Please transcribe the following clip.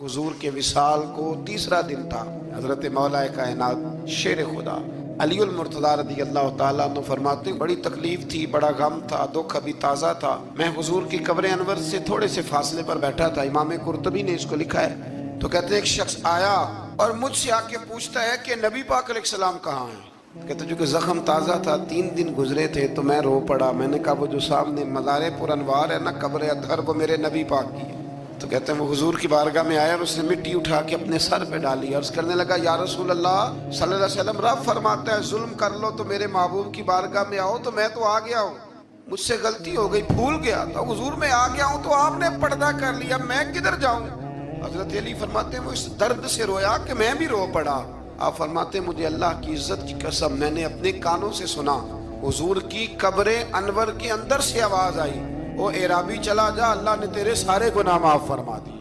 हुजूर के विसाल को तीसरा दिन था। हजरत मौलाए कायनात शेर खुदा अलीउल मुर्तज़ा रज़ी अल्लाह ताला अन्हु फरमाते हैं, बड़ी तकलीफ थी, बड़ा गम था, दुख अभी ताज़ा था। मैं हुजूर की कब्र अनवर से थोड़े से फासले पर बैठा था। इमाम कुर्तबी ने इसको लिखा है। तो कहते हैं एक शख्स आया और मुझसे आके पूछता है कि नबी पाक अलैहिस्सलाम कहाँ हैं। कहते जो कि जख्म ताज़ा था, 3 दिन गुजरे थे, तो मैं रो पड़ा। मैंने कहा वो जो सामने मज़ारे पुरअनवार है ना, कब्र अतहर, वो मेरे नबी पाक की है। तो कहते हैं वो हुजूर की बारगाह में आया और उसने मिट्टी उठा के अपने सर पे डाली और करने लगा, या रसूल अल्लाह सल्लल्लाहु अलैहि वसल्लम, रब फरमाता है जुल्म कर लो तो मेरे महबूब की बारगाह में आओ। तो मैं तो आ गया हूँ, मुझसे गलती हो गई, भूल गया तो हुजूर में आ गया हूँ, तो आपने पर्दा कर लिया, मैं किधर जाऊँ। हजरत अली फरमाते हैं वो इस दर्द से रोया कि मैं भी रो पड़ा। आप फरमाते हैं मुझे अल्लाह की इज्जत की कसम, मैंने अपने कानों से सुना हुजूर की कब्र अनवर के अंदर से आवाज आई, ओ एराबी चला जा, अल्लाह ने तेरे सारे गुनाह माफ फरमा दिए।